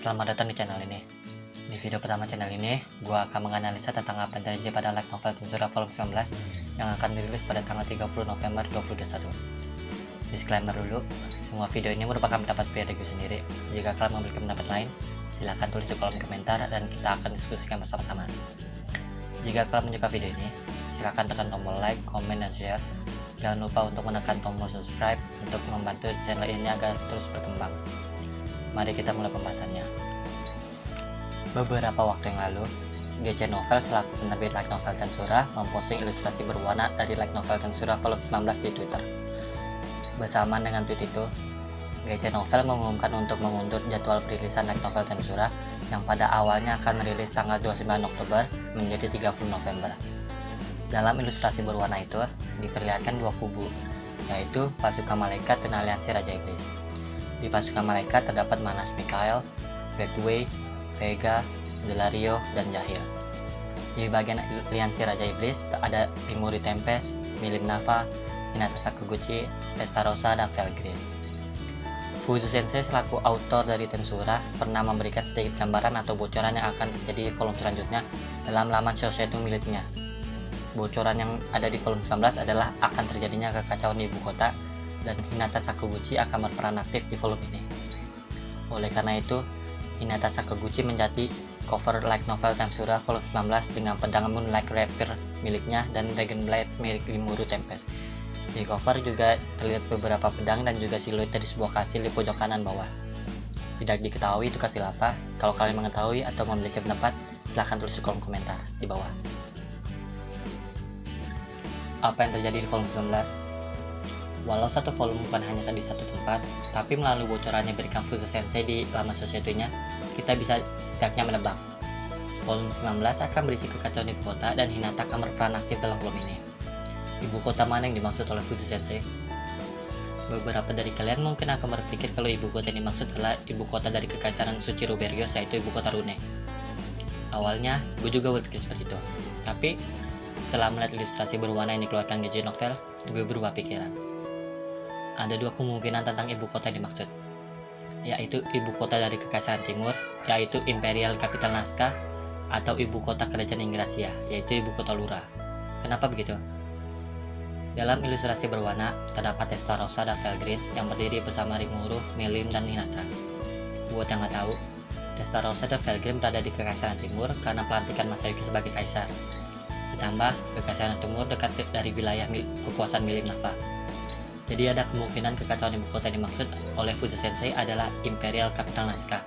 Selamat datang di channel ini. Di video pertama channel ini, gue akan menganalisa tentang apa yang terjadi pada light novel Tensura volume 19 yang akan dirilis pada tanggal 30 November 2021. Disclaimer dulu, semua video ini merupakan pendapat pribadi gue sendiri. Jika kalian memiliki pendapat lain, silahkan tulis di kolom komentar dan kita akan diskusikan bersama-sama. Jika kalian menyukai video ini, silahkan tekan tombol like, komen, dan share. Jangan lupa untuk menekan tombol subscribe untuk membantu channel ini agar terus berkembang. Mari kita mulai pembahasannya. Beberapa waktu yang lalu, GC Novel selaku penerbit light novel Tensura memposting ilustrasi berwarna dari light novel Tensura volume 19 di Twitter. Bersamaan dengan tweet itu, GC Novel mengumumkan untuk mengundur jadwal perilisan light novel Tensura yang pada awalnya akan merilis tanggal 29 Oktober menjadi 30 November. Dalam ilustrasi berwarna itu, diperlihatkan dua kubu, yaitu pasukan malaikat dan aliansi Raja Iblis. Di pasukan malaikat terdapat Manas Mikhail, Vegway, Vega, Delario, dan Jahil. Di bagian aliansi Raja Iblis ada Rimuru Tempest, Milim Nafa, Hinata Sakaguchi, Testarossa, dan Felgrin. Fujii Sensei selaku autor dari Tensura pernah memberikan sedikit gambaran atau bocoran yang akan terjadi di volume selanjutnya dalam laman Shosetsu miliknya. Bocoran yang ada di volume 19 adalah akan terjadinya kekacauan di ibu kota dan Hinata Sakaguchi akan berperan aktif di volume ini. Oleh karena itu, Hinata Sakaguchi menjadi cover light novel Tensura volume 19 dengan pedang Moonlight Rapier miliknya dan Dragon Blade milik Rimuru Tempest. Di cover juga terlihat beberapa pedang dan juga siluet dari sebuah kastil di pojok kanan bawah. Tidak diketahui itu kastil apa. Kalau kalian mengetahui atau memiliki pendapat, silahkan tulis di kolom komentar di bawah. Apa yang terjadi di volume 19? Walau satu volume bukan hanya di satu tempat, tapi melalui bocoran yang diberikan Fujii Sensei di laman Shosetsu-nya, kita bisa setidaknya menebak. Volume 19 akan berisi kekacauan ibu kota dan Hinata akan berperan aktif dalam volume ini. Ibu kota mana yang dimaksud oleh Fujii Sensei? Beberapa dari kalian mungkin akan berpikir kalau ibu kota yang dimaksud adalah ibu kota dari Kekaisaran Suci Ruberios, yaitu ibu kota Rune. Awalnya, gue juga berpikir seperti itu. Tapi, setelah melihat ilustrasi berwarna yang dikeluarkan GC Novel, gue berubah pikiran. Ada dua kemungkinan tentang ibu kota yang dimaksud, yaitu ibu kota dari Kekaisaran Timur, yaitu Imperial Capital Nazca, atau ibu kota kerajaan Ingrasia, yaitu ibu kota Lura. Kenapa begitu? Dalam ilustrasi berwarna, terdapat Testarossa dan Felgrin yang berdiri bersama Rimuru, Milim, dan Hinata. Buat yang nggak tahu, Testarossa dan Felgrin berada di Kekaisaran Timur karena pelantikan Masayuki sebagai kaisar. Ditambah, Kekaisaran Timur dekat dari wilayah kekuasaan Milim Nafa. Jadi ada kemungkinan kekacauan ibu kota yang dimaksud oleh Fujii Sensei adalah Imperial Capital Nazca.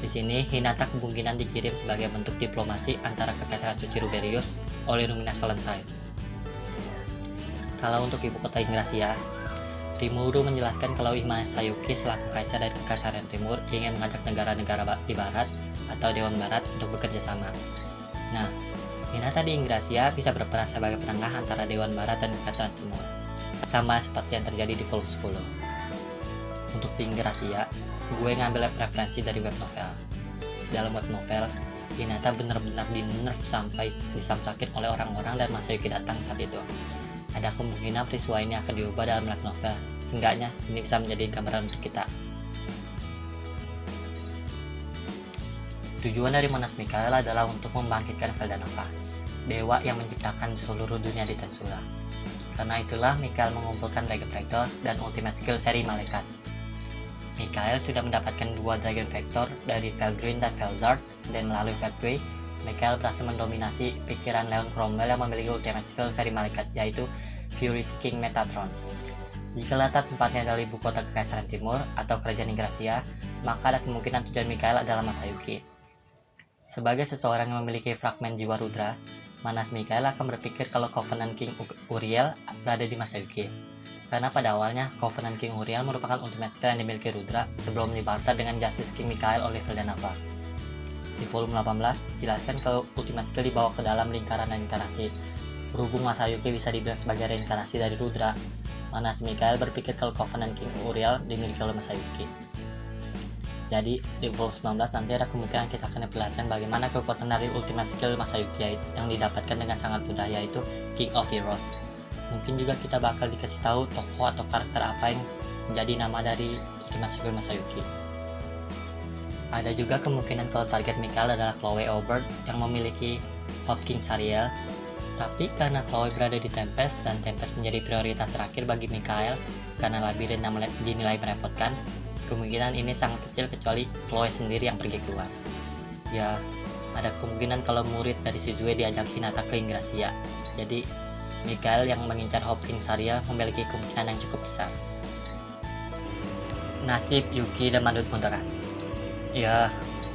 Di sini, Hinata kemungkinan dikirim sebagai bentuk diplomasi antara Kekaisaran Suci Ruberios oleh Luminous Valentine. Kalau untuk ibu kota Ingrasia, Rimuru menjelaskan kalau Masayuki selaku kaisar dari Kekaisaran Timur ingin mengajak negara-negara di barat atau Dewan Barat untuk bekerja sama. Nah, Hinata di Ingrasia bisa berperan sebagai penengah antara Dewan Barat dan Kekaisaran Timur, sama seperti yang terjadi di volume 10. Untuk di Ingrasia, gue ngambil referensi dari web novel. Dalam web novel, Hinata benar-benar di-nerf sampai disamsakin oleh orang-orang dan Masayuki datang saat itu. Ada kemungkinan peristiwa ini akan diubah dalam light novel. Seenggaknya, ini bisa menjadi gambaran untuk kita. Tujuan dari Manas Mikhail adalah untuk membangkitkan Veldanava, dewa yang menciptakan seluruh dunia di Tensura. Karena itulah Mikhail mengumpulkan Dragon Vector dan Ultimate Skill seri Malaikat. Mikhail sudah mendapatkan dua Dragon Vector dari Felgrin dan Felzard, dan melalui Vegway, Mikhail berhasil mendominasi pikiran Leon Cromwell yang memiliki Ultimate Skill seri Malaikat, yaitu Fury King Metatron. Jika letak tempatnya adalah ibu kota Kekaisaran Timur atau Kerajaan Ingrasia, maka ada kemungkinan tujuan Mikhail adalah Masayuki. Sebagai seseorang yang memiliki fragmen jiwa Rudra, Manas Mikhail akan berpikir kalau Covenant King Uriel berada di Masayuki. Karena pada awalnya, Covenant King Uriel merupakan ultimate skill yang dimiliki Rudra sebelum dibarter dengan Justice King Mikhail oleh Veldanava. Di volume 18, dijelaskan kalau ultimate skill dibawa ke dalam lingkaran reinkarnasi. Berhubung Masayuki bisa dibilang sebagai reinkarnasi dari Rudra, Manas Mikhail berpikir kalau Covenant King Uriel dimiliki oleh Masayuki. Jadi, di volume 19 nanti ada kemungkinan kita akan diperlihatkan bagaimana kekuatan dari ultimate skill Masayuki yang didapatkan dengan sangat mudah, yaitu King of Heroes. Mungkin juga kita bakal dikasih tahu tokoh atau karakter apa yang menjadi nama dari ultimate skill Masayuki. Ada juga kemungkinan kalau target Mikhail adalah Chloe Obert yang memiliki Hawking Sariel. Tapi karena Chloe berada di Tempest dan Tempest menjadi prioritas terakhir bagi Mikhail karena labirin yang dinilai merepotkan, kemungkinan ini sangat kecil kecuali Chloe sendiri yang pergi keluar. Ya, ada kemungkinan kalau murid dari Shizue diajak Hinata ke Ingracia. Jadi, Mikhail yang mengincar Hawking Sariel memiliki kemungkinan yang cukup besar. Nasib Yuki dan Madut Moderat. Ya,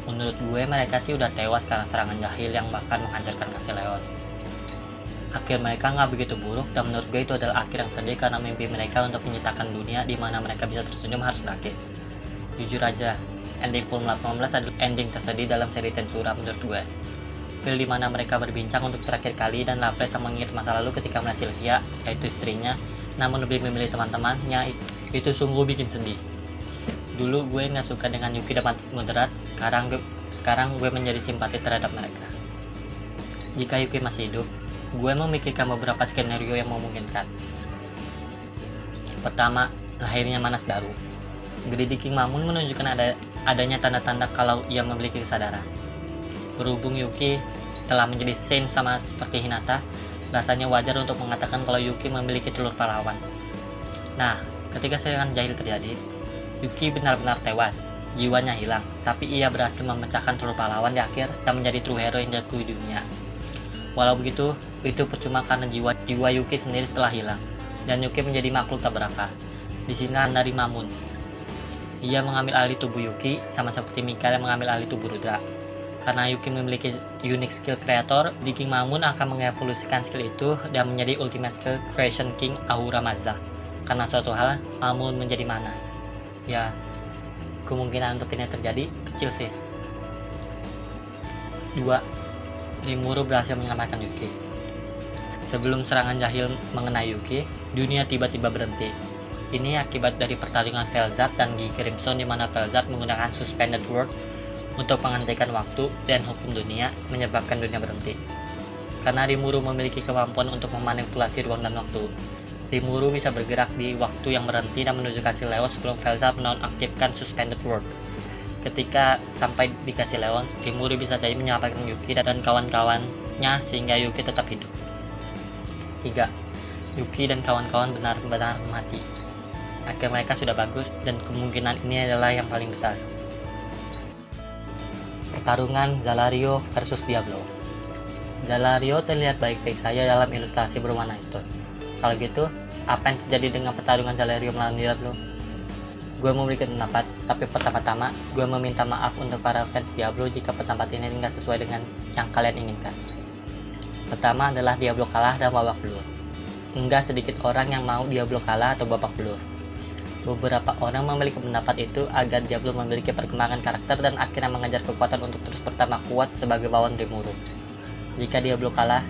menurut gue mereka sih udah tewas karena serangan jahil yang bahkan menghancurkan Castelleon. Akhir mereka nggak begitu buruk dan menurut gue itu adalah akhir yang sedih karena mimpi mereka untuk menciptakan dunia di mana mereka bisa tersenyum harus berakhir. Jujur aja, ending Volume 18 adalah ending tersedih dalam seri Tensura menurut gue. Feel di mana mereka berbincang untuk terakhir kali dan Lapres yang mengingat masa lalu ketika melihat Sylvia, yaitu istrinya, namun lebih memilih teman-temannya, itu sungguh bikin sedih. Dulu gue nggak suka dengan Yuki dan Moderat, sekarang gue menjadi simpati terhadap mereka. Jika Yuki masih hidup, gue memikirkan beberapa skenario yang memungkinkan. Pertama, lahirnya Manas baru. Greedy King Mamun menunjukkan adanya tanda-tanda kalau ia memiliki kesadaran. Berhubung Yuki telah menjadi saint sama seperti Hinata, rasanya wajar untuk mengatakan kalau Yuki memiliki telur pahlawan. Nah, ketika serangan jahil terjadi, Yuki benar-benar tewas, jiwanya hilang, tapi ia berhasil memecahkan telur pahlawan di akhir dan menjadi true hero yang diakui dunia. Walau begitu, itu percuma karena jiwa Yuki sendiri setelah hilang, dan Yuki menjadi makhluk tak berakal. Di sini dari Mamun. Ia mengambil alih tubuh Yuki, sama seperti Mikhail yang mengambil alih tubuh Rudra. Karena Yuki memiliki unique skill creator, di King Mamun akan mengevolusikan skill itu dan menjadi ultimate skill Creation King Ahura Mazda. Karena suatu hal, Mamun menjadi manas. Ya, kemungkinan untuk ini terjadi kecil sih. 2. Rimuru berhasil menyelamatkan Yuki. Sebelum serangan jahil mengenai Yuki, dunia tiba-tiba berhenti. Ini akibat dari pertarungan Velzat dan Gi Crimson di mana Velzat menggunakan Suspended World untuk menghentikan waktu dan hukum dunia, menyebabkan dunia berhenti. Karena Rimuru memiliki kemampuan untuk memanipulasi ruang dan waktu, Rimuru bisa bergerak di waktu yang berhenti dan menuju Castelleon sebelum Velzat menonaktifkan Suspended World. Ketika sampai di Castelleon, Rimuru bisa jadi menyelamatkan Yuki dan kawan-kawannya sehingga Yuki tetap hidup. 3. Yuki dan kawan-kawan benar-benar mati. Akhir mereka sudah bagus dan kemungkinan ini adalah yang paling besar. Pertarungan Zalario versus Diablo. Zalario terlihat baik-baik saja dalam ilustrasi berwarna itu. Kalau gitu, apa yang terjadi dengan pertarungan Zalario melawan Diablo? Gue memiliki pendapat, tapi pertama-tama gue meminta maaf untuk para fans Diablo jika pendapat ini tidak sesuai dengan yang kalian inginkan. Pertama adalah Diablo kalah dan babak belur. Enggak sedikit orang yang mau Diablo kalah atau babak belur. Beberapa orang memiliki pendapat itu agar Diablo memiliki perkembangan karakter dan akhirnya mengejar kekuatan untuk terus bertambah kuat sebagai lawan Rimuru. Jika Diablo kalah,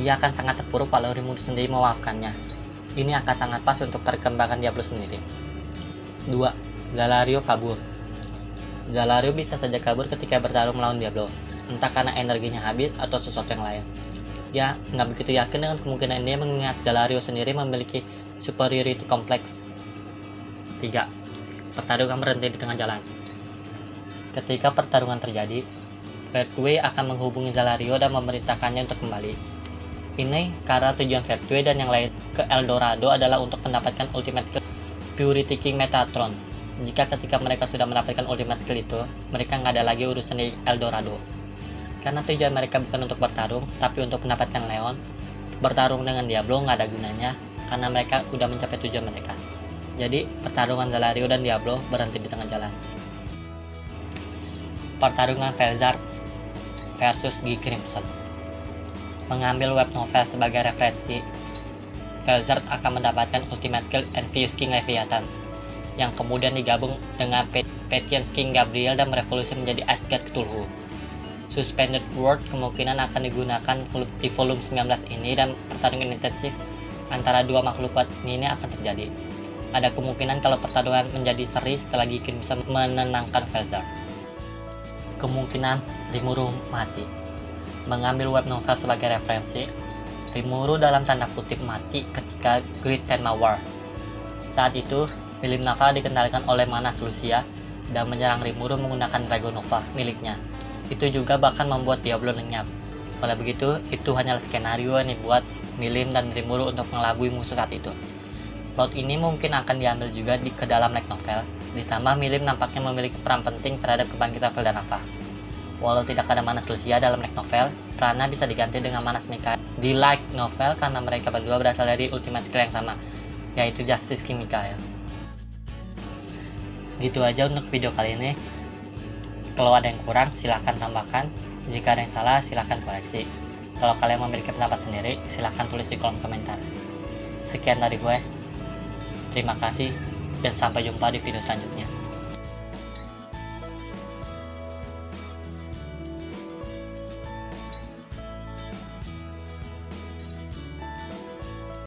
ia akan sangat terpuruk kalau Rimuru sendiri memaafkannya. Ini akan sangat pas untuk perkembangan Diablo sendiri. 2. Zalario kabur. Zalario bisa saja kabur ketika bertarung melawan Diablo, entah karena energinya habis atau sesuatu yang lain. Dia nggak begitu yakin dengan kemungkinan ini mengingat Zalario sendiri memiliki superiority kompleks. 3. Pertarungan berhenti di tengah jalan. Ketika pertarungan terjadi, Fairway akan menghubungi Zalario dan memerintahkannya untuk kembali. Ini karena tujuan Fairway dan yang lain ke Eldorado adalah untuk mendapatkan ultimate skill Purity King Metatron. Jika ketika mereka sudah mendapatkan ultimate skill itu, mereka nggak ada lagi urusan di Eldorado. Karena tujuan mereka bukan untuk bertarung, tapi untuk mendapatkan Leon, bertarung dengan Diablo nggak ada gunanya, karena mereka udah mencapai tujuan mereka. Jadi, pertarungan Zalario dan Diablo berhenti di tengah jalan. Pertarungan Velzat versus Gi Crimson. Mengambil web novel sebagai referensi, Velzat akan mendapatkan ultimate skill Envious King Leviathan, yang kemudian digabung dengan Patience King Gabriel dan merevolusi menjadi Asgard Cthulhu. Suspended World kemungkinan akan digunakan di volume 19 ini dan pertarungan intensif antara dua makhluk kuat ini akan terjadi. Ada kemungkinan kalau pertarungan menjadi seri setelah Gi Crimson menenangkan Velzat. Kemungkinan Rimuru mati. Mengambil web novel sebagai referensi, Rimuru dalam tanda kutip mati ketika Great Tenma War. Saat itu, Milim Naval dikendalikan oleh Manas Lucia dan menyerang Rimuru menggunakan Dragon Nova miliknya. Itu juga bahkan membuat Diablo lenyap. Oleh begitu, itu hanyalah skenario yang dibuat Milim dan Rimuru untuk mengelabui musuh saat itu. Plot ini mungkin akan diambil juga ke dalam light novel, ditambah Milim nampaknya memiliki peran penting terhadap kebangkitan Veldanava. Walau tidak ada Manas Lucia dalam light novel, perannya bisa diganti dengan Manas Mikael di light novel karena mereka berdua berasal dari ultimate skill yang sama, yaitu Justice King Mikael. Gitu aja untuk video kali ini. Kalau ada yang kurang, silahkan tambahkan. Jika ada yang salah, silahkan koreksi. Kalau kalian memiliki pendapat sendiri, silahkan tulis di kolom komentar. Sekian dari gue. Terima kasih, dan sampai jumpa di video selanjutnya.